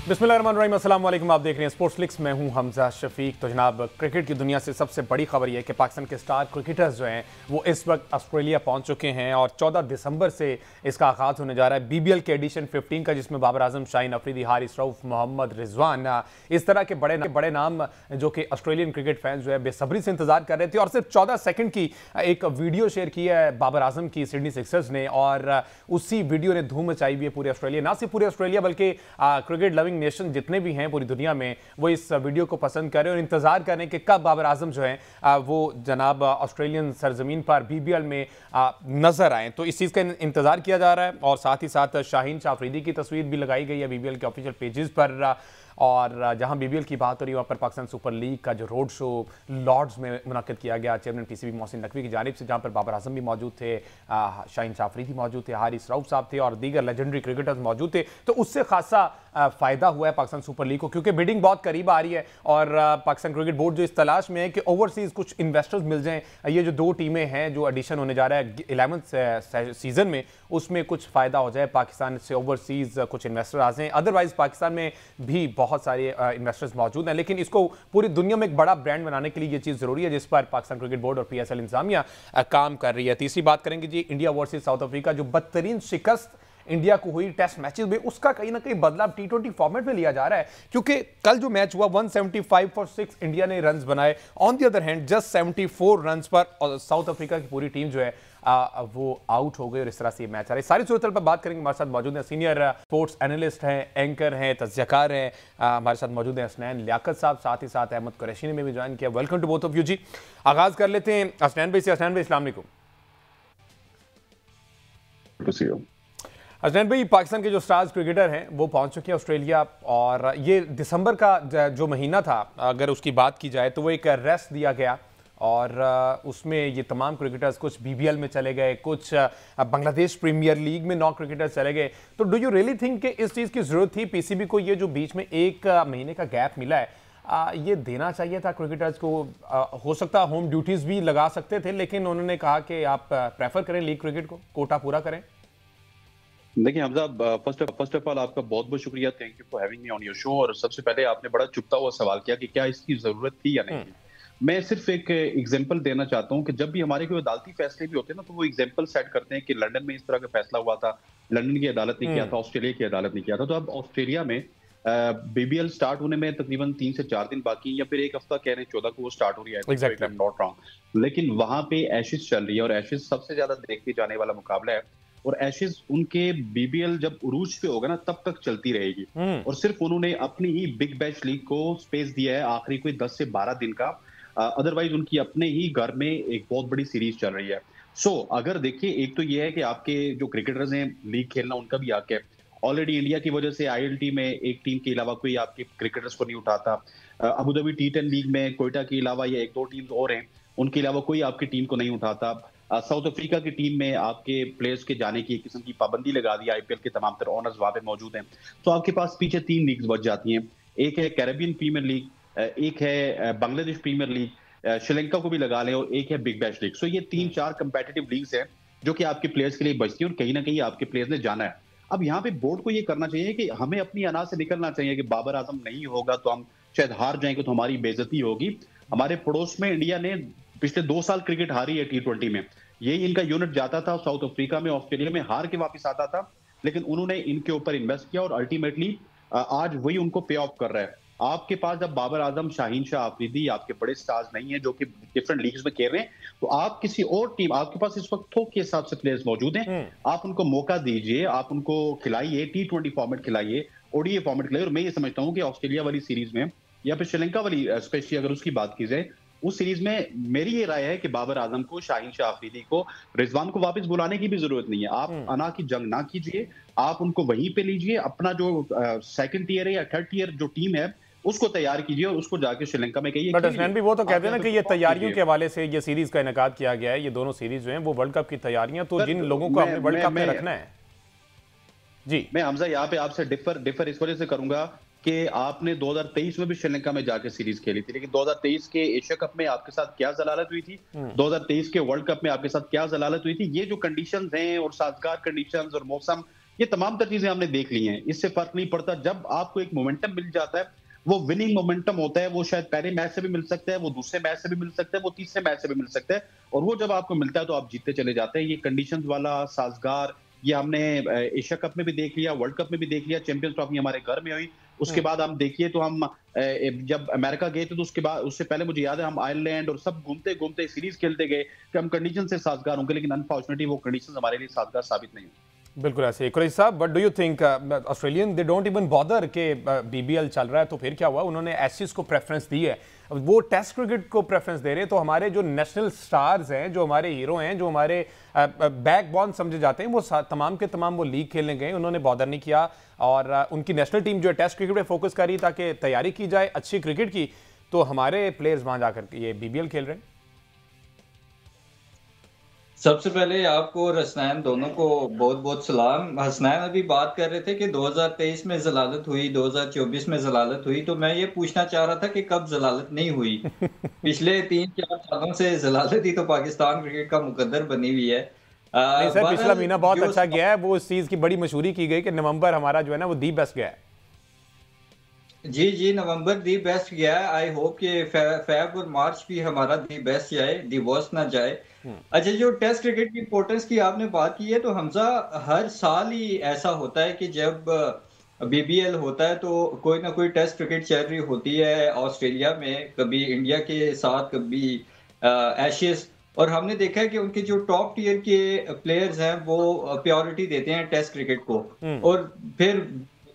बिस्मिल्लाहिर्रहमानिर्रहीम, अस्सलाम वालेकुम। आप देख रहे हैं स्पोर्ट्स लिक्स। मैं हूं हमजा शफीक। तो जनाब, क्रिकेट की दुनिया से सबसे बड़ी खबर यह है कि पाकिस्तान के स्टार क्रिकेटर्स जो हैं वो इस वक्त ऑस्ट्रेलिया पहुंच चुके हैं और 14 दिसंबर से इसका आगाज़ होने जा रहा है बीबीएल के एडिशन 15 का, जिसमें बाबर आजम, शाहीन अफरीदी, हारिस रऊफ, मोहम्मद रिजवान, इस तरह के बड़े नाम जो कि ऑस्ट्रेलियन क्रिकेट फैंस जो है बेसब्री से इंतजार कर रहे थे। और सिर्फ 14 सेकंड की एक वीडियो शेयर की है बाबर आजम की सिडनी सिक्सर्स ने, और उसी वीडियो ने धूम मचाई हुई है पूरे ऑस्ट्रेलिया। ना सिर्फ पूरे ऑस्ट्रेलिया बल्कि क्रिकेट लविंग नेशन जितने भी हैं पूरी दुनिया में, वो इस वीडियो को पसंद करें और इंतजार करें कि कब बाबर आजम जो है वो जनाब ऑस्ट्रेलियन सरजमीन पर बीबीएल में नजर आए। तो इस चीज़ का इंतजार किया जा रहा है। और साथ ही साथ शाहीन अफरीदी की तस्वीर भी लगाई गई है बीबीएल के ऑफिशियल पेजेस पर। और जहां बीबीएल की बात हो रही है वहाँ पर पाकिस्तान सुपर लीग का जो रोड शो लॉर्ड्स में मुनक्किद किया गया चेयरमैन पीसीबी मोहसिन नकवी की जानिब से, जहां पर बाबर आजम भी मौजूद थे, शाहीन अफरीदी मौजूद थे, हारिस रऊफ साहब थे और दीगर लेजेंडरी क्रिकेटर्स मौजूद थे। तो उससे खासा फ़ायदा हुआ है पाकिस्तान सुपर लीग को, क्योंकि बिडिंग बहुत करीब आ रही है और पाकिस्तान क्रिकेट बोर्ड जो इस तलाश में है कि ओवरसीज़ कुछ इन्वेस्टर्स मिल जाएं। ये जो दो टीमें हैं जो एडिशन होने जा रहा है 11th सीज़न में, उसमें कुछ फ़ायदा हो जाए, पाकिस्तान से ओवरसीज़ कुछ इन्वेस्टर आ जाएँ। अदरवाइज़ पाकिस्तान में भी बहुत सारे इन्वेस्टर्स मौजूद हैं, लेकिन इसको पूरी दुनिया में एक बड़ा ब्रांड बनाने के लिए ये चीज़ ज़रूरी है, जिस पर पाकिस्तान क्रिकेट बोर्ड और PSL इंतजामिया काम कर रही है। तीसरी बात करेंगे जी, इंडिया वर्सेस साउथ अफ्रीका, जो बदतरीन शिकस्त इंडिया को हुई टेस्ट मैचेस में, उसका कहीं ना कहीं बदलाव T20 फॉर्मेट में लिया जा रहा है। क्योंकि कल जो मैच हुआ 175 फॉर 6 इंडिया ने रन्स बनाए। On the other hand just 74 runs पर साउथ अफ्रीका की पूरी टीम जो है वो आउट हो गई और इस तरह से ये मैच आ रहा है। सारी सूरत पर बात करेंगे। हमारे साथ मौजूद हैं सीनियर स्पोर्ट्स एनालिस्ट हैं, एंकर हैं, तज्ज़ियाकार हैं, हमारे साथ मौजूद हैं हसनैन लियाकत साहब, साथ ही साथ अहमद कुरैशी ने भी ज्वाइन किया। Welcome to both of you ji. आगाज कर लेते हैं हसनैन भाई से। हसनैन भाई अस्सलाम वालेकुम। हसनैन भाई, पाकिस्तान के जो स्टार्स क्रिकेटर हैं वो पहुंच चुके हैं ऑस्ट्रेलिया, और ये दिसंबर का जो महीना था, अगर उसकी बात की जाए तो वो एक रेस्ट दिया गया और उसमें ये तमाम क्रिकेटर्स कुछ बीबीएल में चले गए, कुछ बांग्लादेश प्रीमियर लीग में 9 क्रिकेटर्स चले गए। तो डू यू रियली थिंक कि इस चीज़ की ज़रूरत थी पीसीबी को? ये जो बीच में एक महीने का गैप मिला है, ये देना चाहिए था क्रिकेटर्स को? हो सकता है होम ड्यूटीज़ भी लगा सकते थे, लेकिन उन्होंने कहा कि आप प्रेफर करें लीग क्रिकेट को, कोटा पूरा करें। देखिए हमजा, फर्स्ट ऑफ ऑल आपका बहुत बहुत शुक्रिया, thank you for having me on your show. और सबसे पहले आपने बड़ा चुभता हुआ सवाल किया कि क्या इसकी जरूरत थी या नहीं थी। मैं सिर्फ एक एग्जांपल देना चाहता हूं कि जब भी हमारे कोई अदालती फैसले भी होते हैं ना, तो वो एग्जांपल सेट करते हैं कि लंदन में इस तरह का फैसला हुआ था, लंदन की अदालत ने किया था, ऑस्ट्रेलिया की अदालत ने किया था। तो अब ऑस्ट्रेलिया में बीबीएल स्टार्ट होने में तकरीबन 3 से 4 दिन बाकी, या फिर एक हफ्ता कह रहे हैं, 14 को वो स्टार्ट हो रही है, आई एम नॉट रॉन्ग। लेकिन वहां पे एशेज चल रही है और एशेज सबसे ज्यादा देखे जाने वाला मुकाबला है। और एशेज उनके बीबीएल जब उरूज पे होगा ना, तब तक चलती रहेगी। और सिर्फ उन्होंने अपनी ही बिग बैश लीग को स्पेस दिया है आखिरी कोई 10 से 12 दिन का। अदरवाइज उनकी अपने ही घर में एक बहुत बड़ी सीरीज चल रही है। अगर देखिए, एक तो ये है कि आपके जो क्रिकेटर्स हैं लीग खेलना उनका भी हक है। ऑलरेडी इंडिया की वजह से ILT में एक टीम के अलावा कोई आपके क्रिकेटर्स को नहीं उठाता। अबू धाबी T10 लीग में कोयटा के अलावा या 1-2 टीम और हैं, उनके अलावा कोई आपकी टीम को नहीं उठाता। साउथ अफ्रीका की टीम में आपके प्लेयर्स के जाने की एक किस्म की पाबंदी लगा दी, IPL के तमाम तरह ऑनर्स वहां पे मौजूद हैं। तो आपके पास पीछे 3 लीग्स बच जाती हैं। एक है कैरेबियन प्रीमियर लीग, एक है बांग्लादेश प्रीमियर लीग, श्रीलंका को भी लगा लें, और एक है बिग बैश लीग। ये 3-4 कंपेटिटिव लीग्स हैं जो कि आपके प्लेयर्स के लिए बचती है और कहीं ना कहीं आपके प्लेयर्स ने जाना है। अब यहाँ पे बोर्ड को ये करना चाहिए कि हमें अपनी अनाज से निकलना चाहिए कि बाबर आजम नहीं होगा तो हम शायद हार जाएंगे, तो हमारी बेइज्जती होगी। हमारे पड़ोस में इंडिया ने पिछले 2 साल क्रिकेट हारी है T20 में। यही इनका यूनिट जाता था साउथ अफ्रीका में, ऑस्ट्रेलिया में, हार के वापस आता था, लेकिन उन्होंने इनके ऊपर इन्वेस्ट किया और अल्टीमेटली आज वही उनको पे ऑफ कर रहा है। आपके पास जब बाबर आजम, शाहीन अफरीदी, आपके बड़े स्टार्स नहीं है जो कि डिफरेंट लीग्स में खेल रहे हैं, तो आप किसी और टीम, आपके पास इस वक्त थोक के हिसाब से प्लेयर्स मौजूद हैं, आप उनको मौका दीजिए, आप उनको खिलाइए, T20 फॉर्मेट खिलाइए, ODI फॉर्मेट खिलाइए। और मैं ये समझता हूँ कि ऑस्ट्रेलिया वाली सीरीज में या फिर श्रीलंका वाली स्पेशली अगर उसकी बात की जाए, उस सीरीज में मेरी ये राय है कि बाबर आजम को, शाहीन अफरीदी को, रिजवान को वापस बुलाने की भी जरूरत नहीं है। आप अना की जंग ना कीजिए, आप उनको वहीं पे लीजिए, अपना जो सेकंड टीयर है या थर्ड टीयर जो टीम है उसको तैयार कीजिए और उसको जाके श्रीलंका में कहिए। बट हसनैन भी वो तो कहते हैं ना कि ये तैयारियों के हवाले से ये सीरीज का इनेकाद किया गया है। ये दोनों सीरीज जो हैं वो वर्ल्ड कप की तैयारियां, तो जिन लोगों को हमने वर्ल्ड कप में रखना है जी। मैं हमजा यहाँ पे आपसे डिफर इस वजह से करूंगा कि आपने 2023 में भी श्रीलंका में जाके सीरीज खेली थी, लेकिन 2023 के एशिया कप में आपके साथ क्या जलालत हुई थी, 2023 के वर्ल्ड कप में आपके साथ क्या जलालत हुई थी। ये जो कंडीशंस हैं और साजगार कंडीशंस और मौसम, ये तमाम तर चीजें हमने देख ली हैं, इससे फर्क नहीं पड़ता। जब आपको एक मोमेंटम मिल जाता है, वो विनिंग मोमेंटम होता है, वो शायद पहले मैच से भी मिल सकता है, वो दूसरे मैच से भी मिल सकता है, वो तीसरे मैच से भी मिल सकता है, और वो जब आपको मिलता है तो आप जीतते चले जाते हैं। ये कंडीशंस वाला साजगार, ये हमने एशिया कप में भी देख लिया, वर्ल्ड कप में भी देख लिया, चैंपियंस ट्रॉफी हमारे घर में हुई। उसके बाद हम देखिए तो हम जब अमेरिका गए थे तो उसके बाद, उससे पहले मुझे याद है हम आयरलैंड और सब घूमते घूमते सीरीज खेलते गए कि हम कंडीशन से साजगार होंगे, लेकिन अनफॉर्चुनेटली वो कंडीशन हमारे लिए साजगार साबित नहीं हुई। बिल्कुल ऐसे ही। कुरैशी साहब, but do you think Australian they don't even bother के बीबीएल चल रहा है तो फिर क्या हुआ, उन्होंने एशेज को प्रेफरेंस दी है, वो टेस्ट क्रिकेट को प्रेफरेंस दे रहे हैं, तो हमारे जो नेशनल स्टार्स हैं, जो हमारे हीरो हैं, जो हमारे बैकबोन समझे जाते हैं, वो तमाम के तमाम वो लीग खेलने गए, उन्होंने बॉदर नहीं किया। और उनकी नेशनल टीम जो है टेस्ट क्रिकेट पे फोकस कर रही ताकि तैयारी की जाए अच्छी क्रिकेट की, तो हमारे प्लेयर्स वहां जाकर ये बीबीएल खेल रहे हैं। सबसे पहले आपको और हसनैन दोनों को बहुत बहुत सलाम। हसनैन अभी बात कर रहे थे कि 2023 में जलालत हुई, 2024 में जलालत हुई, तो मैं ये पूछना चाह रहा था कि कब जलालत नहीं हुई। पिछले 3-4 सालों से जलालत ही तो पाकिस्तान क्रिकेट का मुकद्दर बनी हुई है। नहीं सर, पिछला बहरहाल महीना बहुत जो अच्छा गया है, वो इस चीज की बड़ी मशहूरी की गई कि नवंबर हमारा जो है ना वो दी बेस्ट गया है। जी जी, नवंबर दी बेस्ट गया है। आई होप कि फेब और मार्च भी हमारा दी बेस्ट जाए, दी वर्स्ट ना जाए। अच्छा, जो टेस्ट क्रिकेट की इंपॉर्टेंस की आपने बात की है, तो हमजा हर साल ही ऐसा होता है कि जब बीबीएल होता है तो कोई ना कोई टेस्ट क्रिकेट चल रही होती है ऑस्ट्रेलिया में, कभी इंडिया के साथ, कभी एशेज। और हमने देखा है कि उनके जो टॉप टीयर के प्लेयर्स हैं वो प्रायोरिटी देते हैं टेस्ट क्रिकेट को। और फिर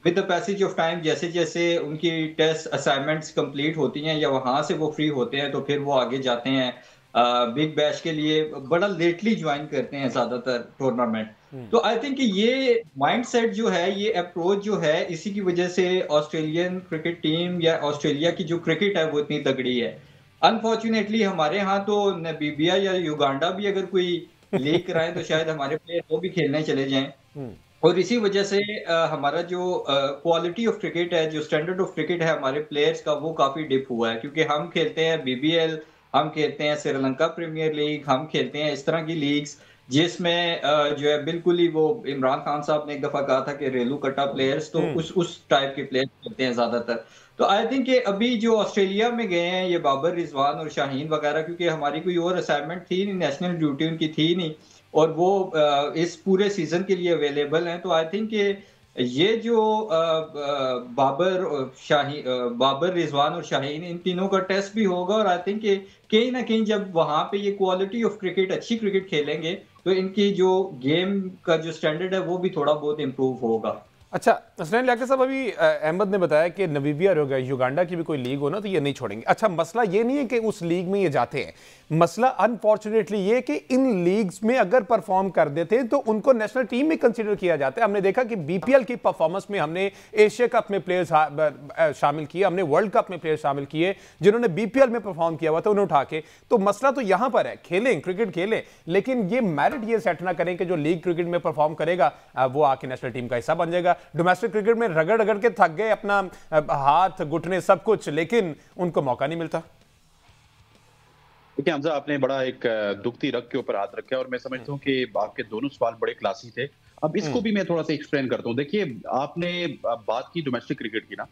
with the passage of time, जैसे जैसे उनकी टेस्ट असाइनमेंट्स कंप्लीट होती हैं या वहां से वो फ्री होते हैं, तो फिर वो आगे जाते हैं बिग बैश के लिए। बड़ा लेटली ज्वाइन करते हैं ज्यादातर टूर्नामेंट। तो आई थिंक ये माइंडसेट जो है, ये अप्रोच जो है, इसी की वजह से ऑस्ट्रेलियन क्रिकेट टीम या ऑस्ट्रेलिया की जो क्रिकेट है वो इतनी तगड़ी है। अनफॉर्चुनेटली हमारे यहाँ तो नामीबिया या युगांडा भी अगर कोई लीग कराए तो शायद हमारे प्लेयर वो भी खेलने चले जाएं। और इसी वजह से हमारा जो क्वालिटी ऑफ क्रिकेट है, जो स्टैंडर्ड ऑफ क्रिकेट है हमारे प्लेयर्स का, वो काफी डिप हुआ है। क्योंकि हम खेलते हैं बीबीएल, हम खेलते हैं श्रीलंका प्रीमियर लीग, हम खेलते हैं इस तरह की लीग्स जिसमें जो है बिल्कुल ही, वो इमरान खान साहब ने एक दफा कहा था कि रेलू कट्टा प्लेयर्स, तो उस टाइप के प्लेयर्स खेलते हैं ज्यादातर। तो आई थिंक अभी जो ऑस्ट्रेलिया में गए हैं ये बाबर रिजवान और शाहीन वगैरह, क्योंकि हमारी कोई और असाइनमेंट थी नहीं, नेशनल ड्यूटी उनकी थी नहीं, और वो इस पूरे सीजन के लिए अवेलेबल हैं। तो आई थिंक ये जो बाबर रिजवान और शाहीन, इन तीनों का टेस्ट भी होगा। और आई थिंक कहीं ना कहीं जब वहां पे ये क्वालिटी ऑफ क्रिकेट, अच्छी क्रिकेट खेलेंगे, तो इनकी जो गेम का जो स्टैंडर्ड है वो भी थोड़ा बहुत इम्प्रूव होगा। अच्छा हसनैन लियाकत साहब, अभी अहमद ने बताया कि नामीबिया हो गया, युगांडा की भी कोई लीग हो ना तो ये नहीं छोड़ेंगे। अच्छा, मसला ये नहीं है कि उस लीग में ये जाते हैं, मसला अनफॉर्चुनेटली ये कि इन लीग्स में अगर परफॉर्म कर देते हैं तो उनको नेशनल टीम में कंसीडर किया जाता है। हमने देखा कि बीपीएल की परफॉर्मेंस में हमने एशिया कप में प्लेयर्स शामिल किए, हमने वर्ल्ड कप में प्लेयर्स शामिल किए जिन्होंने बीपीएल में परफॉर्म किया हुआ था, उन्हें उठा के। तो मसला तो यहां पर है, खेलें क्रिकेट खेलें, लेकिन ये मेरिट ये सेट ना करें कि जो लीग क्रिकेट में परफॉर्म करेगा वो आके नेशनल टीम का हिस्सा बन जाएगा। डोमेस्टिक क्रिकेट में रगड़ रगड़ के थक गए, अपना हाथ घुटने सब कुछ, लेकिन उनको मौका नहीं मिलता। देखिए हमजा, आपने बड़ा एक दुखती रग के ऊपर हाथ रखा है, और मैं समझता हूँ कि आपके दोनों सवाल बड़े क्लासी थे। अब इसको भी मैं थोड़ा सा एक्सप्लेन करता हूँ। देखिए, आपने बात की डोमेस्टिक क्रिकेट की ना,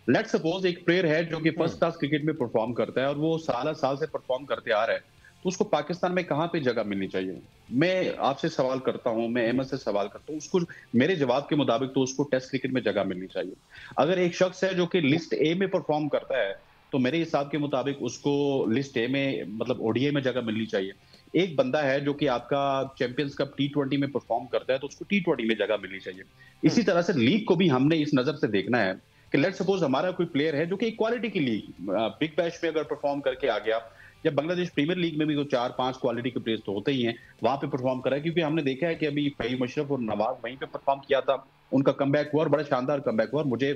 लेट्स सपोज एक प्लेयर है जो कि फर्स्ट क्लास क्रिकेट में परफॉर्म करता है और वो साल से परफॉर्म करते आ रहा है, तो उसको पाकिस्तान में कहाँ पे जगह मिलनी चाहिए? मैं आपसे सवाल करता हूँ, मैं अहमद से सवाल करता हूँ, उसको मेरे जवाब के मुताबिक तो उसको टेस्ट क्रिकेट में जगह मिलनी चाहिए। अगर एक शख्स है जो कि लिस्ट ए में परफॉर्म करता है, तो मेरे हिसाब के मुताबिक उसको लिस्ट ए में, मतलब ओडीआई में जगह मिलनी चाहिए। एक बंदा है जो कि आपका चैंपियंस कप T20 में परफॉर्म करता है, तो उसको T20 में जगह मिलनी चाहिए। इसी तरह से लीग को भी हमने इस नजर से देखना है कि लेट्स सपोज हमारा कोई प्लेयर है जो कि क्वालिटी की लीग बिग बैश में अगर परफॉर्म करके आ गया, या बांग्लादेश प्रीमियर लीग में भी तो 4-5 क्वालिटी के प्लेयर्स तो होते ही हैं, वहां पे परफॉर्म करा है। क्योंकि हमने देखा है कि अभी फहीम अशरफ और नवाज वहीं पे परफॉर्म किया था, उनका कमबैक हुआ और बड़ा शानदार कमबैक हुआ। मुझे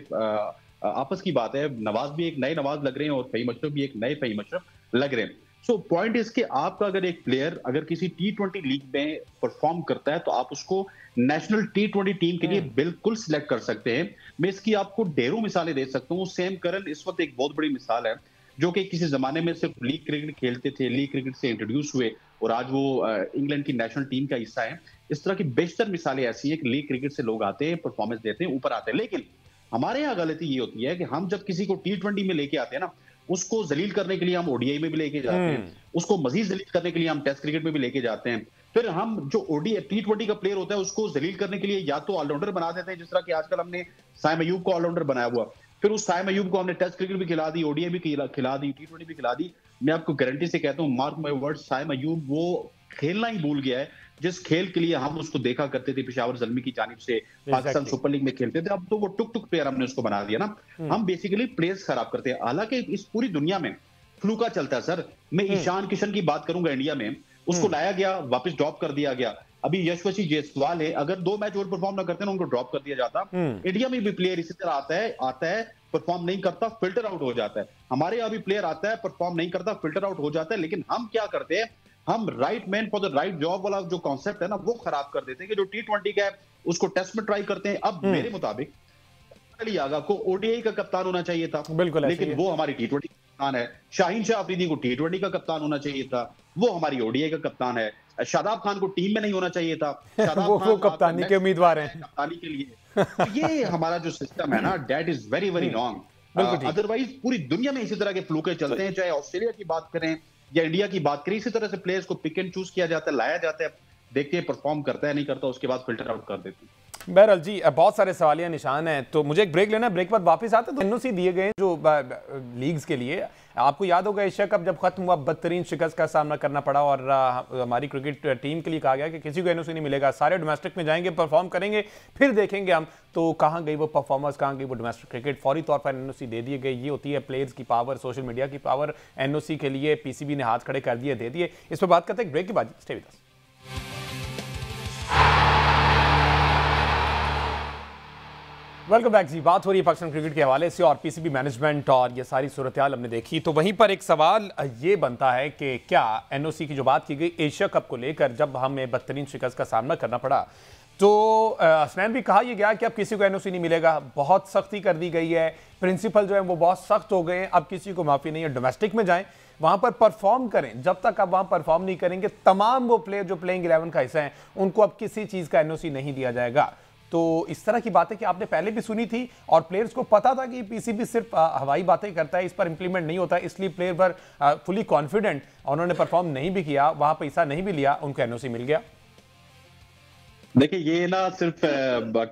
आपस की बात है, नवाज भी एक नए नवाज लग रहे हैं और फहीम अशरफ भी एक नए फहीम अशरफ लग रहे हैं। सो पॉइंट इसके, आपका अगर एक प्लेयर अगर किसी T20 लीग में परफॉर्म करता है तो आप उसको नेशनल T20 टीम के लिए बिल्कुल सिलेक्ट कर सकते हैं। मैं इसकी आपको ढेरों मिसालें दे सकता हूँ। सैम करन इस वक्त एक बहुत बड़ी मिसाल है। जो कि किसी जमाने में सिर्फ लीग क्रिकेट खेलते थे, लीग क्रिकेट से इंट्रोड्यूस हुए और आज वो इंग्लैंड की नेशनल टीम का हिस्सा है। इस तरह की बेशतर मिसालें ऐसी हैं कि लीग क्रिकेट से लोग आते हैं, परफॉर्मेंस देते हैं, ऊपर आते हैं। लेकिन हमारे यहाँ गलती ये होती है कि हम जब किसी को टी20 में लेके आते हैं ना, उसको जलील करने के लिए हम ओडीआई में भी लेके जाते हैं, उसको मजीद जलील करने के लिए हम टेस्ट क्रिकेट में भी लेके जाते हैं। फिर हम जो ओडीआई टी20 का प्लेयर होता है उसको जलील करने के लिए या तो ऑलराउंडर बना देते हैं, जिस तरह की आजकल हमने साइम अयूब को ऑलराउंडर बनाया हुआ। फिर उस साइम अयूब को हमने टेस्ट क्रिकेट भी खिला दी, ओडीआई भी खिला दी, टी20 भी खिला दी। मैं आपको गारंटी से कहता हूँ, mark my word, Saim Ayub वो खेलना ही भूल गया है जिस खेल के लिए हम उसको देखा करते थे पेशावर ज़ल्मी की जानिब से पाकिस्तान सुपर लीग में खेलते थे। अब तो वो टुक टुक प्लेयर हमने उसको बना दिया ना। हम बेसिकली प्लेयर्स खराब करते हैं। हालांकि इस पूरी दुनिया में फ्लूका चलता है सर। मैं ईशान किशन की बात करूंगा, इंडिया में उसको लाया गया, वापस ड्रॉप कर दिया गया। अभी यशस्वी जायसवाल है, अगर 2 मैच और परफॉर्म ना करते ना, उनको ड्रॉप कर दिया जाता। इंडिया में भी प्लेयर इसी तरह आता है, परफॉर्म नहीं करता, फिल्टर आउट हो जाता है। हमारे यहाँ भी प्लेयर आता है, परफॉर्म नहीं करता, फिल्टर आउट हो जाता है। लेकिन हम क्या करते हैं, हम right man for the right job वाला जो कॉन्सेप्ट है ना, वो खराब कर देते हैं कि जो टी20 का है उसको टेस्ट में ट्राई करते हैं। अब मेरे मुताबिक अली आगा को ओडीआई का कप्तान होना चाहिए था, बिल्कुल, लेकिन वो हमारी टी20 का कप्तान है। शाहीन शाह अफरीदी को टी20 का कप्तान होना चाहिए था, वो हमारी ओडीआई का कप्तान है। शादाब खान को टीम में नहीं होना चाहिए था, वो कप्तानी के उम्मीदवार हैं कप्तानी के लिए। तो ये हमारा जो सिस्टम है ना, that is very very wrong. Otherwise पूरी दुनिया में इसी तरह के फ्लूके चलते हैं, चाहे ऑस्ट्रेलिया की बात करें या इंडिया की बात करें। इसी तरह से प्लेयर्स को पिक एंड चूज किया जाता है, लाया जाता है, देखते हैं परफॉर्म करता है नहीं करता, उसके बाद फिल्टर आउट कर देते हैं। बहरहाल जी, बहुत सारे सवालिया निशान हैं, तो मुझे एक ब्रेक लेना है। ब्रेक बाद वापस आते तो एनओसी दिए गए जो लीग्स के लिए। आपको याद होगा एशिया कप जब खत्म हुआ, बदतरीन शिकस्त का सामना करना पड़ा और हमारी क्रिकेट टीम के लिए कहा गया कि किसी को एनओसी नहीं मिलेगा, सारे डोमेस्टिक में जाएंगे, परफॉर्म करेंगे, फिर देखेंगे हम। तो कहाँ गई वो परफॉर्मेंस, कहाँ गई वो डोमेस्टिक क्रिकेट? फौरी तौर पर एनओसी दे दिए गए। ये होती है प्लेयर्स की पावर, सोशल मीडिया की पावर। एनओसी के लिए पीसीबी ने हाथ खड़े कर दिए, दे दिए। इस पर बात करते हैं ब्रेक के बाद। Stay with us. Welcome back ji. बात हो रही है पाकिस्तान क्रिकेट के हवाले से और पीसीबी मैनेजमेंट और ये सारी सूरत हाल हमने देखी। तो वहीं पर एक सवाल ये बनता है कि क्या एनओसी की जो बात की गई एशिया कप को लेकर, जब हमें बदतरीन शिकस्त का सामना करना पड़ा, तो हसनैन भी कहा यह गया कि अब किसी को एनओसी नहीं मिलेगा, बहुत सख्ती कर दी गई है, प्रिंसिपल जो है वो बहुत सख्त हो गए हैं, अब किसी को माफ़ी नहीं है। डोमेस्टिक में जाएं, वहां पर परफॉर्म करें। जब तक आप वहां परफॉर्म नहीं करेंगे, तमाम वो प्लेयर जो प्लेइंग 11 का हिस्सा हैं, उनको अब किसी चीज़ का एनओसी नहीं दिया जाएगा। तो इस तरह की बातें कि आपने पहले भी सुनी थी और प्लेयर्स को पता था कि पीसीबी सिर्फ हवाई बातें करता है, इस पर इंप्लीमेंट नहीं होता, इसलिए प्लेयर पर फुली कॉन्फिडेंट, उन्होंने परफॉर्म नहीं भी किया, वहां पैसा नहीं भी लिया, उनको एनओसी मिल गया। देखिए, ये ना सिर्फ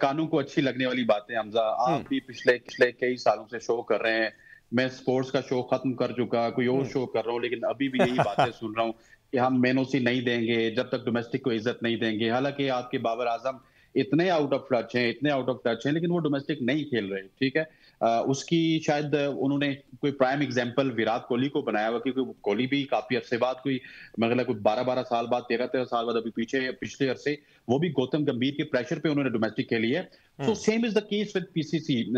कानून को अच्छी लगने वाली बातें हमजा। आप भी पिछले कई सालों से शो कर रहे हैं, मैं स्पोर्ट्स का शो खत्म कर चुका, कोई और शो कर रहा हूँ, लेकिन अभी भी यही बातें सुन रहा हूँ कि हम एनओसी नहीं देंगे जब तक डोमेस्टिक को इज्जत नहीं देंगे। हालांकि आपके बाबर आजम इतने आउट ऑफ टच हैं, लेकिन वो डोमेस्टिक नहीं खेल रहे। ठीक है, उसकी शायद उन्होंने कोई प्राइम एग्जांपल विराट कोहली को बनाया हुआ, क्योंकि कोहली भी काफी अरसे बाद, कोई मतलब कोई 12 साल बाद, 13 साल बाद, अभी पिछले अरसे वो भी गौतम गंभीर के प्रेशर पे उन्होंने डोमेस्टिक खेली है। So same is the case with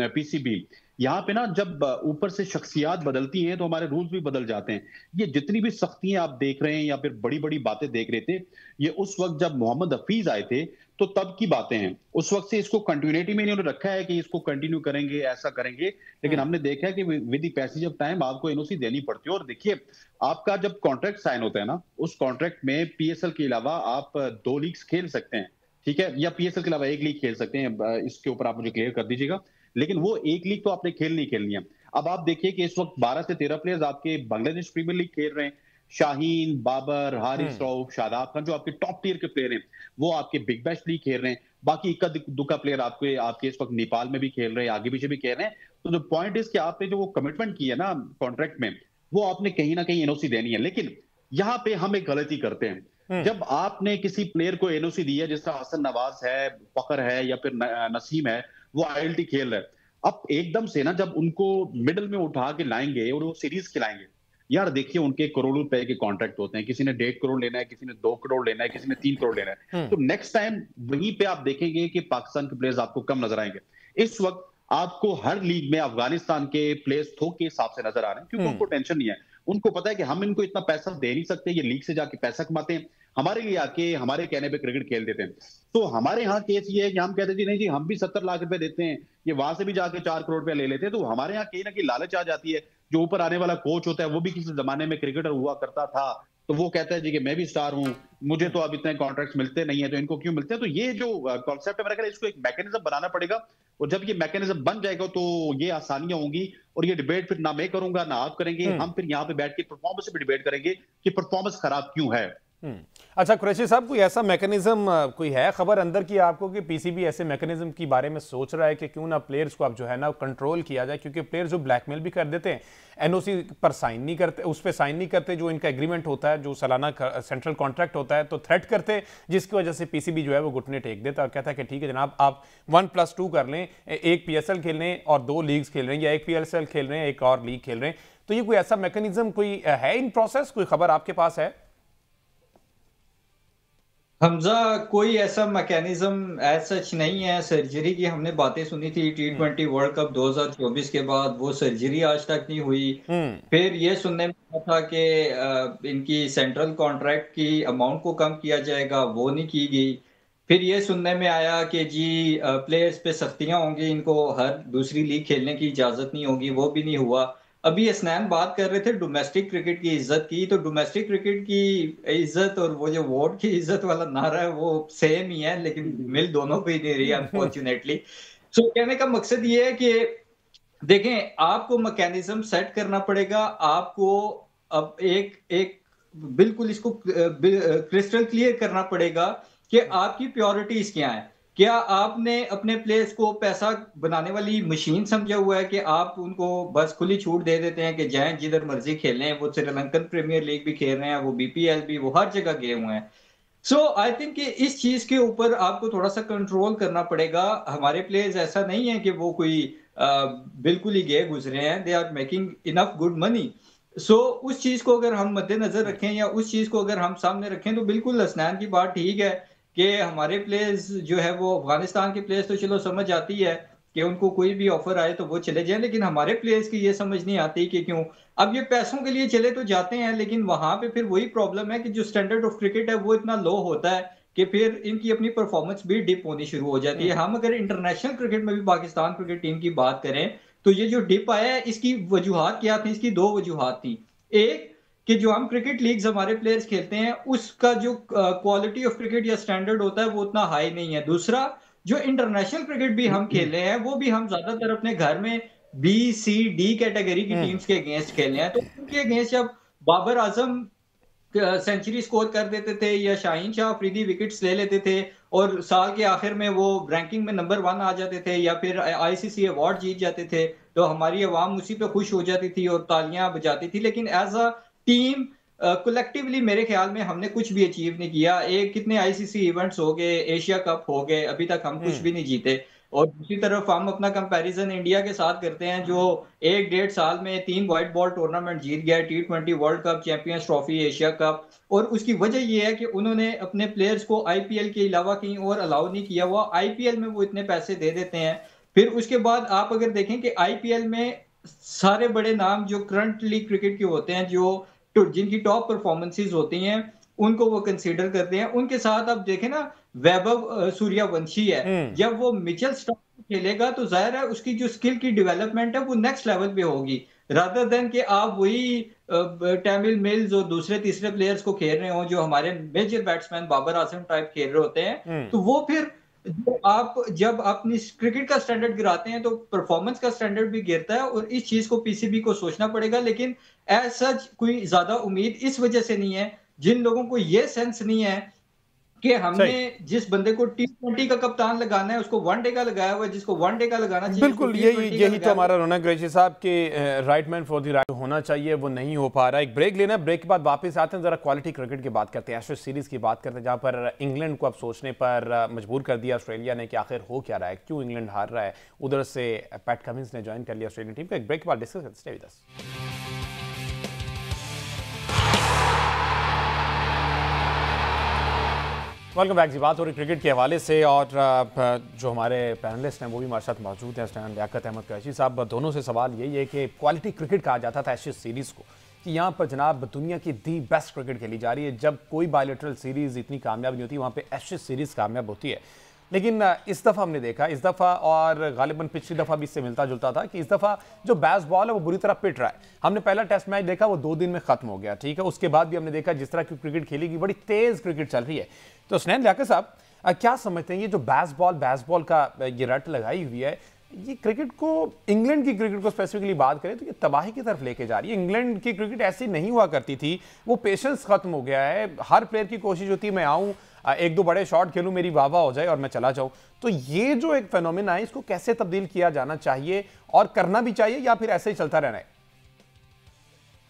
PCB. यहाँ पे ना जब ऊपर से शख्सियात बदलती हैं तो हमारे रूल्स भी बदल जाते हैं। ये जितनी भी सख्तियां आप देख रहे हैं या फिर बड़ी बड़ी बातें देख रहे थे, ये उस वक्त जब मोहम्मद हफीज आए थे तो तब की बातें हैं। उस वक्त से इसको कंटिन्यूटी में इन्होंने रखा है कि इसको कंटिन्यू करेंगे, ऐसा करेंगे, लेकिन हमने देखा है कि with the passage of time आपको एनओसी देनी पड़ती है। और देखिए, आपका जब कॉन्ट्रैक्ट साइन होता है ना, उस कॉन्ट्रैक्ट में पीएसएल के अलावा आप 2 लीग्स खेल सकते हैं, ठीक है, या पीएसएल के अलावा 1 लीग खेल सकते हैं। इसके ऊपर आप मुझे क्लियर कर दीजिएगा, लेकिन वो 1 लीग तो आपने खेलनी है। अब आप देखिए कि इस वक्त 12 से 13 प्लेयर्स आपके बांग्लादेश प्रीमियर लीग खेल रहे हैं। शाहीन, बाबर, हारिस रऊफ, शादाब खान, जो आपके टॉप टियर के प्लेयर हैं, वो आपके बिग बैश लीग खेल रहे हैं। बाकी इक्का दुक्का प्लेयर आपके इस वक्त नेपाल में भी खेल रहे हैं, आगे पीछे भी खेल रहे हैं। तो द पॉइंट इज कि आपने जो वो कमिटमेंट की है ना कॉन्ट्रैक्ट में, वो आपने कहीं ना कहीं एनओसी देनी है। लेकिन यहाँ पे हम एक गलती करते हैं, जब आपने किसी प्लेयर को एनओसी दी है, जिस तरह हसन नवाज है, फखर है या फिर नसीम है, वो आईएलटी खेल रहे हैं, अब एकदम से ना जब उनको मिडिल में उठा के लाएंगे और वो सीरीज खिलाएंगे, यार देखिए उनके करोड़ों रुपए के कॉन्ट्रैक्ट होते हैं, किसी ने 1.5 करोड़ लेना है, किसी ने 2 करोड़ लेना है, किसी ने 3 करोड़ लेना है। तो नेक्स्ट टाइम वहीं पे आप देखेंगे कि पाकिस्तान के प्लेयर्स आपको कम नजर आएंगे। इस वक्त आपको हर लीग में अफगानिस्तान के प्लेयर्स थोक के हिसाब से नजर आ रहे हैं, क्योंकि उनको टेंशन नहीं है। उनको पता है कि हम इनको इतना पैसा दे नहीं सकते, ये लीग से जाके पैसा कमाते हैं, हमारे लिए आके हमारे कहने पे क्रिकेट खेल देते हैं। तो हमारे यहाँ केस ये है कि हम कहते हैं नहीं जी, हम भी 70 लाख रुपए देते हैं, ये वहां से भी जाके 4 करोड़ रुपया ले लेते हैं। तो हमारे यहाँ कहीं ना कहीं लालच आ जाती है जो ऊपर आने वाला कोच होता है वो भी किसी जमाने में क्रिकेटर हुआ करता था, तो वो कहता है जी कि मैं भी स्टार हूं, मुझे तो अब इतने कॉन्ट्रैक्ट्स मिलते नहीं है, तो इनको क्यों मिलते हैं? तो ये जो कॉन्सेप्ट है, मेरा ख्याल है इसको एक मैकेनिज्म बनाना पड़ेगा, और जब ये मैकेनिज्म बन जाएगा तो ये आसानियां होंगी, और ये डिबेट फिर ना मैं करूंगा ना आप करेंगे, हम फिर यहाँ पे बैठ के परफॉर्मेंस पे डिबेट करेंगे कि परफॉर्मेंस खराब क्यों है। अच्छा कुरैशी साहब, कोई ऐसा मैकेनिज्म, कोई है खबर अंदर की आपको कि पीसीबी ऐसे मैकेनिज्म के बारे में सोच रहा है कि क्यों ना प्लेयर्स को अब जो है ना कंट्रोल किया जाए? क्योंकि प्लेयर्स जो ब्लैकमेल भी कर देते हैं, एनओसी पर साइन नहीं करते, उस पर साइन नहीं करते जो इनका एग्रीमेंट होता है, जो सालाना सेंट्रल कॉन्ट्रैक्ट होता है, तो थ्रेट करते, जिसकी वजह से पीसीबी जो है वो घुटने टेक देता और कहता है कि ठीक है जनाब, आप 1+2 कर लें, एक पीएसएल खेल लें और 2 लीग्स खेल रहे हैं, या एक पीएसएल खेल रहे हैं एक और लीग खेल रहे हैं। तो ये कोई ऐसा मैकेनिज्म कोई है इन प्रोसेस, कोई खबर आपके पास है? हमजा, कोई ऐसा मैकेनिज्म एज सच नहीं है। सर्जरी की हमने बातें सुनी थी T20 वर्ल्ड कप 2024 के बाद, वो सर्जरी आज तक नहीं हुई। फिर ये सुनने में आया था कि इनकी सेंट्रल कॉन्ट्रैक्ट की अमाउंट को कम किया जाएगा, वो नहीं की गई। फिर ये सुनने में आया कि जी प्लेयर्स पे सख्तियां होंगी, इनको हर दूसरी लीग खेलने की इजाजत नहीं होगी, वो भी नहीं हुआ। अभी हसनैन बात कर रहे थे डोमेस्टिक क्रिकेट की इज्जत की, तो डोमेस्टिक क्रिकेट की इज्जत और वो जो वोट की इज्जत वाला नारा है वो सेम ही है, लेकिन मिल दोनों पे ही नहीं रही अनफॉर्चुनेटली। सो कहने का मकसद ये है कि देखें, आपको मैकेनिज्म सेट करना पड़ेगा। आपको अब एक एक बिल्कुल इसको क्रिस्टल क्लियर करना पड़ेगा कि आपकी प्रायोरिटीज क्या है। क्या आपने अपने प्लेयर्स को पैसा बनाने वाली मशीन समझा हुआ है कि आप उनको बस खुली छूट दे देते हैं कि जाएं जिधर मर्जी खेलें? वो श्रीलंकन प्रीमियर लीग भी खेल रहे हैं, वो बीपीएल भी, वो हर जगह गए हुए हैं। सो आई थिंक कि इस चीज के ऊपर आपको थोड़ा सा कंट्रोल करना पड़ेगा। हमारे प्लेयर्स ऐसा नहीं है कि वो कोई बिल्कुल ही गए गुजरे हैं, they are making enough good money. So उस चीज को अगर हम मद्देनजर रखें या उस चीज को अगर हम सामने रखें तो बिल्कुल हसनैन की बात ठीक है कि हमारे प्लेयर्स जो है वो, अफगानिस्तान के प्लेयर्स तो चलो समझ आती है कि उनको कोई भी ऑफर आए तो वो चले जाएं, लेकिन हमारे प्लेयर्स की ये समझ नहीं आती कि क्यों। अब ये पैसों के लिए चले तो जाते हैं, लेकिन वहां पे फिर वही प्रॉब्लम है कि जो स्टैंडर्ड ऑफ क्रिकेट है वो इतना लो होता है कि फिर इनकी अपनी परफॉर्मेंस भी डिप होनी शुरू हो जाती है। हम अगर इंटरनेशनल क्रिकेट में भी पाकिस्तान क्रिकेट टीम की बात करें तो ये जो डिप आया है इसकी वजूहात क्या थी? इसकी 2 वजूहात थी। एक कि जो हम क्रिकेट लीग्स हमारे प्लेयर्स खेलते हैं उसका जो क्वालिटी ऑफ क्रिकेट या स्टैंडर्ड होता है वो उतना हाई नहीं है। दूसरा, जो इंटरनेशनल क्रिकेट भी हम खेल रहे हैं वो भी हम ज्यादातर अपने घर में B, C, D कैटेगरी की टीम्स के अगेंस्ट खेले हैं, तो उनके अगेंस्ट जब बाबर आजम सेंचुरी स्कोर कर देते थे या शाहीन शाह अफरीदी विकेट्स ले लेते थे और साल के आखिर में वो रैंकिंग में नंबर 1 आ जाते थे या फिर आईसीसी अवार्ड जीत जाते थे, तो हमारी आवाम उसी पे खुश हो जाती थी और तालियां बजाती थी। लेकिन एज अ टीम कलेक्टिवली मेरे ख्याल में हमने कुछ भी अचीव नहीं किया। एक कितने आईसीसी इवेंट्स हो गए, एशिया कप हो गए, अभी तक हम कुछ भी नहीं जीते। और दूसरी तरफ हम अपना कंपैरिजन इंडिया के साथ करते हैं जो 1-1.5 साल में 3 व्हाइट बॉल टूर्नामेंट जीत गया, T20 world cup, champions trophy, Asia cup. और उसकी वजह यह है कि उन्होंने अपने प्लेयर्स को आईपीएल के अलावा कहीं और अलाउ नहीं किया हुआ। आईपीएल में वो इतने पैसे दे देते हैं। फिर उसके बाद आप अगर देखें कि आईपीएल में सारे बड़े नाम जो करंटली क्रिकेट के होते हैं, जो जिनकी टॉप परफॉर्मेंसेज होती हैं, उनको वो कंसीडर करते हैं। उनके साथ आप देखें ना, वैभव सूर्यवंशी है, जब वो मिचेल स्टार्क खेलेगा तो जाहिर है उसकी जो स्किल की डेवलपमेंट है वो नेक्स्ट लेवल पे होगी, रादर देन कि आप वही टैमिल मिल्स और दूसरे तीसरे प्लेयर्स को खेल रहे हो जो हमारे major batsman Babar Azam type खेल रहे होते हैं। तो वो फिर आप जब अपनी क्रिकेट का स्टैंडर्ड गिराते हैं तो परफॉर्मेंस का स्टैंडर्ड भी गिरता है, और इस चीज को पीसीबी को सोचना पड़ेगा। लेकिन एज सच कोई ज्यादा उम्मीद इस वजह से नहीं है जिन लोगों को ये सेंस नहीं है कि हमने जिस बंदे को T20 का कप्तान लगाना है उसको वनडे का लगाया हुआ है, जिसको वनडे का लगाना चाहिए बिल्कुल यही तो हमारा रौनक कुरैशी साहब के right man for the right होना चाहिए, वो नहीं हो पा रहा है। एक ब्रेक लेना है, ब्रेक के बाद वापस आते हैं, जरा क्वालिटी क्रिकेट की बात करते हैं, एशेज सीरीज की बात करते हैं, जहां पर इंग्लैंड को अब सोचने पर मजबूर कर दिया ऑस्ट्रेलिया ने कि आखिर हो क्या रहा है, क्यों इंग्लैंड हार रहा है। उधर से पैट कमिंस ने ज्वाइन कर लिया ऑस्ट्रेलियन टीम को। एक ब्रेक के बाद डिस्कस करते हैं। Welcome back ji. बात हो रही क्रिकेट के हवाले से, और जो हमारे पैनलिस्ट हैं वो भी हमारे साथ मौजूद हैं, स्टैन लियाकत अहमद कुरैशी साहब। दोनों से सवाल यही है कि क्वालिटी क्रिकेट कहा जाता था एशेज सीरीज़ को, कि यहाँ पर जनाब दुनिया की दी बेस्ट क्रिकेट खेली जा रही है। जब कोई बायलैटरल सीरीज़ इतनी कामयाब नहीं होती, वहाँ पे एशेज सीरीज़ कामयाब होती है। लेकिन इस दफ़ा हमने देखा, इस दफ़ा और गालिबन पिछली दफ़ा भी इससे मिलता जुलता था कि इस दफ़ा जो बैस बॉल है वो बुरी तरह पिट रहा है। हमने पहला टेस्ट मैच देखा, वो 2 दिन में ख़त्म हो गया, ठीक है। उसके बाद भी हमने देखा जिस तरह की क्रिकेट खेलेगी, बड़ी तेज़ क्रिकेट चल रही है। तो स्नैन लियाकत साहब, क्या समझते हैं ये जो बैस बॉल का ये रट लगाई हुई है, ये क्रिकेट को, इंग्लैंड की क्रिकेट को स्पेसिफिकली बात करें तो ये तबाही की तरफ लेके जा रही है। इंग्लैंड की क्रिकेट ऐसी नहीं हुआ करती थी, वो पेशेंस खत्म हो गया है। हर प्लेयर की कोशिश होती है मैं आऊँ, 1-2 बड़े शॉट खेलूं, मेरी वाह वाह हो जाए और मैं चला जाऊं। तो ये जो एक फेनोमेना है, इसको कैसे तब्दील किया जाना चाहिए और करना भी चाहिए, या फिर ऐसे ही चलता रहना है?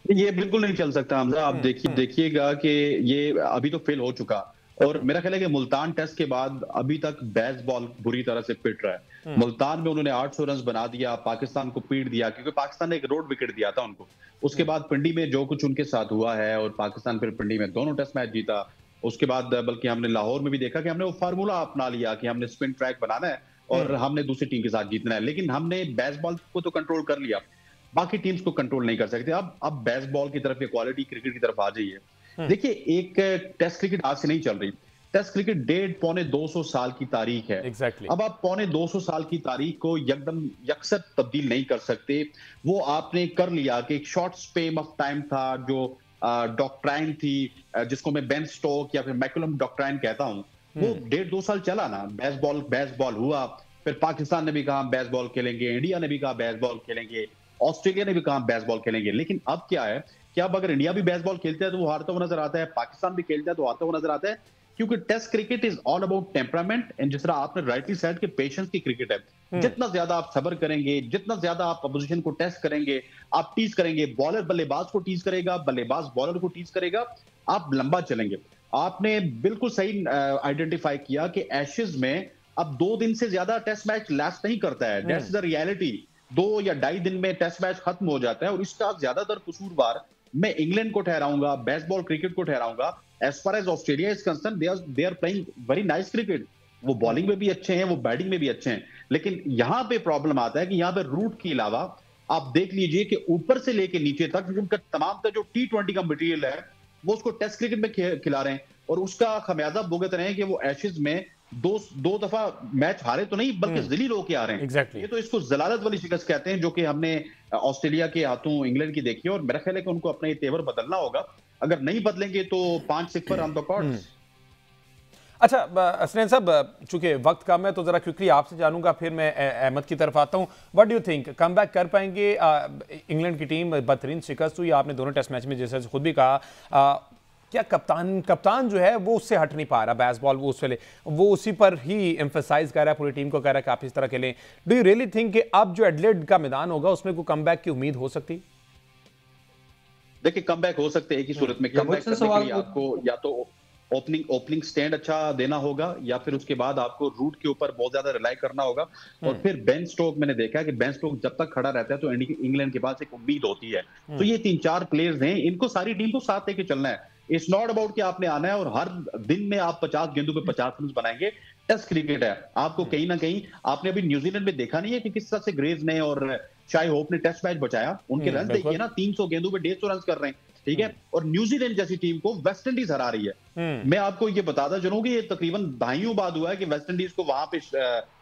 ये बिल्कुल नहीं चल सकता हमजा। आप देखिएगा कि ये अभी तो फेल हो चुका, और मेरा ख्याल है कि मुल्तान टेस्ट के बाद अभी तक बेस बॉल बुरी तरह से पिट रहा है। मुल्तान में उन्होंने 800 रन बना दिया, पाकिस्तान को पीट दिया, क्योंकि पाकिस्तान ने एक रोड विकेट दिया था उनको। उसके बाद पिंडी में जो कुछ उनके साथ हुआ है, और पाकिस्तान फिर पिंडी में दोनों टेस्ट मैच जीता। उसके बाद बल्कि हमने लाहौर में भी देखा कि हमने वो फार्मूला अपना लिया कि हमने स्पिन ट्रैक बनाना है और हमने दूसरी टीम के साथ जीतना है। लेकिन हमने बेस बॉल को तो कंट्रोल कर लिया, बाकी टीम्स को कंट्रोल नहीं कर सकते। अब बेस बॉल की तरफ, क्वालिटी क्रिकेट की तरफ आ जाइए। देखिए, एक टेस्ट क्रिकेट आज से नहीं चल रही। टेस्ट क्रिकेट 150-200 साल की तारीख है। Exactly. अब आप 250 साल की तारीख को एकदम यकसर तब्दील नहीं कर सकते। वो आपने कर लिया कि एक शॉर्ट स्पेम ऑफ टाइम था, जो डॉक्ट्राइन थी, जिसको मैं बेन स्टोक या फिर मैकुलम डॉक्ट्राइन कहता हूं, वो 1.5-2 साल चला ना। बेस बॉल हुआ, फिर पाकिस्तान ने भी कहा बेस बॉल खेलेंगे, इंडिया ने भी कहा बेस बॉल खेलेंगे, ऑस्ट्रेलिया ने भी कहा बेस बॉल खेलेंगे। लेकिन अब क्या है कि अब अगर इंडिया भी बेस बॉल खेलता है तो वो हारता हुआ नजर आता है, पाकिस्तान भी खेलता है तो हारता हुआ नजर आता है, क्योंकि test cricket is all about temperament. And जिस तरह आपने राइटली सेड कि पेशेंस की क्रिकेट है। जितना ज्यादा आप सब्र करेंगे, जितना ज्यादा आप अपोजिशन को टेस्ट करेंगे, आप टीज करेंगे, बॉलर बल्लेबाज को टीज करेगा, बल्लेबाज बॉलर को टीज करेगा, आप लंबा चलेंगे। आपने बिल्कुल सही आइडेंटिफाई किया कि एशेज में अब 2 दिन से ज्यादा टेस्ट मैच लास्ट नहीं करता है। That's the reality. 2 या 2.5 दिन में टेस्ट मैच खत्म हो जाता है, और इसका ज्यादातर कसूरवार मैं इंग्लैंड को ठहराऊंगा, बेसबॉल क्रिकेट को ठहराऊंगा। As far as Australia is concerned, they are playing very nice cricket. वो बॉलिंग में भी अच्छे हैं, वो बैटिंग में भी अच्छे हैं। लेकिन यहां पे प्रॉब्लम आता है कि यहां पे रूट के अलावा आप देख लीजिए कि ऊपर से लेके नीचे तक उनका तमाम का जो T20 का मटेरियल है, वो उसको टेस्ट क्रिकेट में खिला रहे हैं, और उसका खमियाजा भुगत रहे हैं कि वो एशेज में दो दफा मैच हारे तो नहीं, बल्कि जलील होके आ रहे हैं। Exactly. ये तो इसको जलालत वाली शिकस्त कहते हैं, जो कि हमने ऑस्ट्रेलिया के हाथों इंग्लैंड की देखी है। और मेरा ख्याल है कि उनको अपना ये तेवर बदलना होगा। अगर नहीं बदलेंगे तो 5-0 ऑन द कॉर्ड्स। अच्छा असनैन साहब, चूंकि वक्त कम है तो जरा क्विकली आपसे जानूंगा, फिर मैं अहमद की तरफ आता हूं। What do you think, come back कर पाएंगे इंग्लैंड की टीम? बेहतरीन शिकस्त हुई आपने दोनों टेस्ट मैच में, जैसे खुद भी कहा। क्या कप्तान जो है वो उससे हट नहीं पा रहा? बैस बॉल वो उसी पर ही एम्फेसाइज कर रहा है, पूरी टीम को कह रहा है कि आप इस तरह खेलें। डू यू रियली थिंक कि अब जो एडिलेड का मैदान होगा उसमें कोई कमबैक की उम्मीद हो सकती? देखिए, कमबैक हो सकते हैं एक ही सूरत में। कमबैक करने के लिए आपको या तो ओपनिंग स्टैंड अच्छा देना होगा, या फिर उसके बाद आपको रूट के ऊपर बहुत ज्यादा रिलाई करना होगा। और फिर बेन स्टोक, मैंने देखा है कि बेन स्टोक जब तक खड़ा रहता है तो इंग्लैंड के पास एक उम्मीद होती है। तो ये 3-4 प्लेयर्स हैं, इनको सारी टीम को साथ लेके चलना है। इट्स नॉट अबाउट कि आपने आना है और हर दिन में आप 50 गेंदों पे 50 रन बनाएंगे। टेस्ट क्रिकेट है, आपको कहीं ना कहीं, आपने अभी न्यूजीलैंड में देखा नहीं है कि किस तरह से ग्रेज ने और शाई होप ने टेस्ट मैच बचाया। उनके रन देखिए ना, 300 गेंदों पे 150 रन कर रहे हैं, ठीक है। और न्यूजीलैंड जैसी टीम को वेस्ट इंडीज हरा रही है। मैं आपको ये बताता चलूं कि ये तकरीबन दहाइयों बाद हुआ है कि वेस्ट इंडीज को वहां पे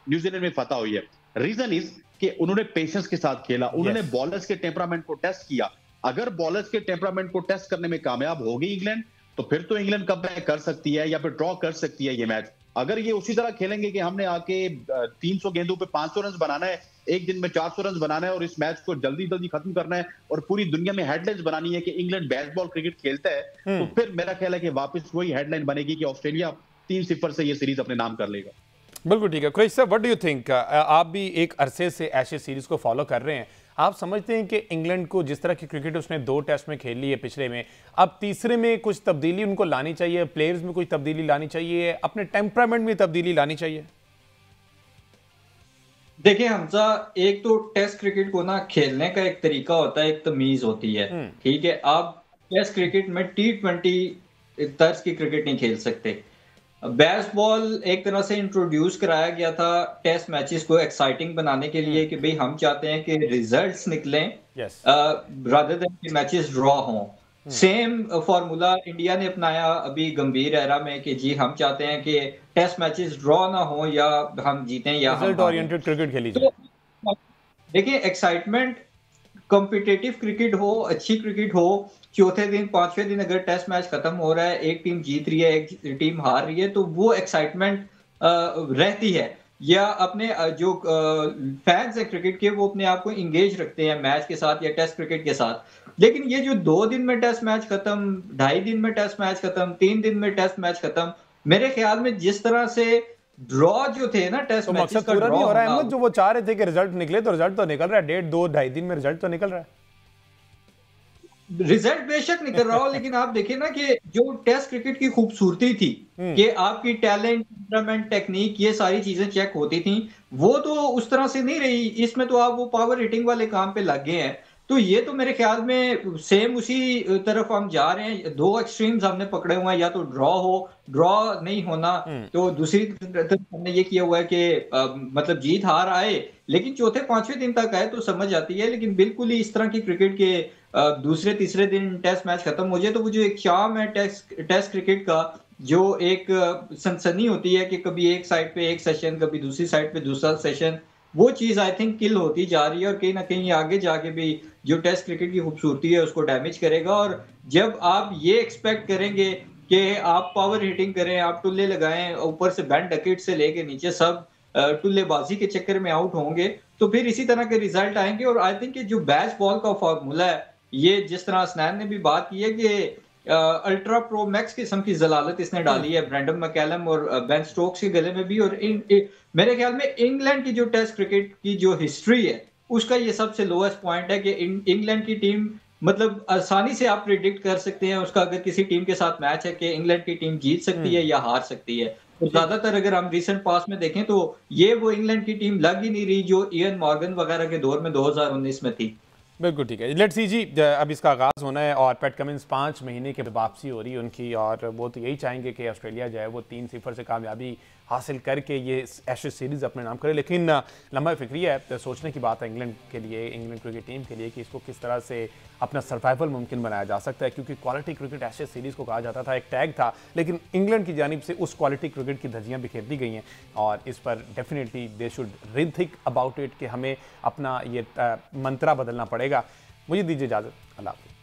न्यूजीलैंड में फतह हुई है। रीजन इज कि उन्होंने पेशेंस के साथ खेला, उन्होंने बॉलर्स के टेम्परामेंट को टेस्ट किया। अगर बॉलर्स के टेम्परामेंट को टेस्ट करने में कामयाब हो गई इंग्लैंड, तो फिर तो इंग्लैंड कमबैक कर सकती है या फिर ड्रॉ कर सकती है ये मैच। अगर ये उसी तरह खेलेंगे कि हमने आके 300 गेंदों पे 500 रन बनाना है, एक दिन में 400 रन बनाना है और इस मैच को जल्दी जल्दी खत्म करना है और पूरी दुनिया में हेडलाइंस बनानी है कि इंग्लैंड बेसबॉल क्रिकेट खेलता है, तो फिर मेरा ख्याल है कि वापस वही हेडलाइन बनेगी कि ऑस्ट्रेलिया 3-0 से ये सीरीज अपने नाम कर लेगा। बिल्कुल ठीक है। Krish sir, what do you think, आप भी एक अरसे से एशेज सीरीज को फॉलो कर रहे हैं, आप समझते हैं कि इंग्लैंड को जिस तरह की क्रिकेट उसने 2 टेस्ट में खेल ली है पिछले में, अब तीसरे में कुछ तब्दीली उनको लानी चाहिए, प्लेयर्स में कुछ तब्दीली लानी चाहिए, अपने टेम्परामेंट में तब्दीली लानी चाहिए? देखिए हमजा, एक तो टेस्ट क्रिकेट को ना खेलने का एक तरीका होता है, एक तमीज होती है, ठीक है। आप टेस्ट क्रिकेट में T20 तर्ज की क्रिकेट नहीं खेल सकते। बेसबॉल एक तरह से इंट्रोड्यूस कराया गया था टेस्ट मैचेस को एक्साइटिंग बनाने के लिए कि भाई हम चाहते हैं कि रिजल्ट्स निकलें, रादर देन कि मैचेस ड्रॉ हों। सेम फॉर्मूला इंडिया ने अपनाया अभी गंभीर एरा में कि जी हम चाहते हैं कि टेस्ट मैचेस ड्रॉ ना हो या हम जीतें या हम रिजल्ट हारें। ओरिएंटेड क्रिकेट खेली जाए। तो देखिए एक्साइटमेंट, कॉम्पिटिटिव क्रिकेट हो, अच्छी क्रिकेट हो, चौथे दिन, पांचवें दिन अगर टेस्ट मैच खत्म हो रहा है, एक टीम जीत रही है, एक टीम हार रही है, तो वो एक्साइटमेंट रहती है। या अपने जो फैंस है क्रिकेट के, वो अपने आप को इंगेज रखते हैं मैच के साथ या टेस्ट क्रिकेट के साथ। लेकिन ये जो 2 दिन में टेस्ट मैच खत्म, 2.5 दिन में टेस्ट मैच खत्म, 3 दिन में टेस्ट मैच खत्म, मेरे ख्याल में जिस तरह से ड्रॉ जो थे ना टेस्ट तो मैचेस मकसद का पूरा ड्रॉ नहीं हो रहा है होना, अहमद, जो वो चाह रहे थे कि रिजल्ट निकले, तो रिजल्ट तो निकल रहा है। 1.5 2 2.5 दिन में रिजल्ट तो निकल रहा है। रिजल्ट बेशक निकल रहा हो, लेकिन आप देखिए ना कि जो टेस्ट क्रिकेट की खूबसूरती थी कि आपकी टैलेंट, टेम्परामेंट, टेक्निक, ये सारी चीजें चेक होती थी, वो तो उस तरह से नहीं रही। इसमें तो आप वो पावर हिटिंग वाले काम पे लग गए हैं। तो ये तो मेरे ख्याल में सेम उसी तरफ हम जा रहे हैं। दो एक्सट्रीम्स हमने पकड़े हुए हैं, या तो ड्रॉ हो, ड्रॉ नहीं होना, तो दूसरी तरफ हमने ये किया हुआ है कि मतलब जीत हार आए, लेकिन चौथे पांचवें दिन तक आए तो समझ आती है। लेकिन बिल्कुल ही इस तरह की क्रिकेट के दूसरे तीसरे दिन टेस्ट मैच खत्म हो जाए, तो वो जो एक चार्म है टेस्ट क्रिकेट का, जो एक सनसनी होती है कि कभी एक साइड पे एक सेशन, कभी दूसरी साइड पे दूसरा सेशन, वो चीज आई थिंक किल होती जा रही है। और कहीं ना कहीं आगे जाके भी जो टेस्ट क्रिकेट की खूबसूरती है उसको डैमेज करेगा। और जब आप ये एक्सपेक्ट करेंगे कि आप पावर हिटिंग करें, आप टुल्ले लगाएं, ऊपर से बैंड डकेट से लेके नीचे सब टुल्लेबाजी के चक्कर में आउट होंगे, तो फिर इसी तरह के रिजल्ट आएंगे। और आई थिंक जो बैच बॉल का फॉर्मूला है, ये जिस तरह स्नैन ने भी बात की है कि अल्ट्रा प्रो मैक्स किस्म की जलालत इसने डाली है ब्रेंडन मैकलम और बेन स्टोक्स के गले में भी। और मेरे ख्याल में इंग्लैंड की जो टेस्ट क्रिकेट की जो हिस्ट्री है, उसका ये सबसे लोएस्ट पॉइंट है कि इंग्लैंड की टीम, मतलब आसानी से आप प्रिडिक्ट कर सकते हैं उसका, अगर किसी टीम के साथ मैच है, कि इंग्लैंड की टीम जीत सकती है या हार सकती है। तो ज्यादातर अगर हम रिसेंट पास में देखें तो ये वो इंग्लैंड की टीम लग ही नहीं रही जो इयन मॉर्गन वगैरह के दौर में 2019 में थी। बिल्कुल ठीक है, लेट्स सी जी। अब इसका आगाज़ होना है और पैट कमिंस 5 महीने के वापसी हो रही है उनकी, और वो तो यही चाहेंगे कि ऑस्ट्रेलिया जो है वो 3-0 से कामयाबी हासिल करके ये एशेज सीरीज़ अपने नाम करे। लेकिन लम्बा फिक्रिया है, सोचने की बात है इंग्लैंड के लिए, इंग्लैंड क्रिकेट टीम के लिए, कि इसको किस तरह से अपना सर्वाइवल मुमकिन बनाया जा सकता है। क्योंकि क्वालिटी क्रिकेट एशेज सीरीज़ को कहा जाता था, एक टैग था, लेकिन इंग्लैंड की जानिब से उस क्वालिटी क्रिकेट की धज्जियाँ बिखेर दी गई हैं। और इस पर definitely they should rethink about it कि हमें अपना ये मंत्रा बदलना पड़ेगा। मुझे दीजिए इजाज़त, अल्लाह हाफ़िज़।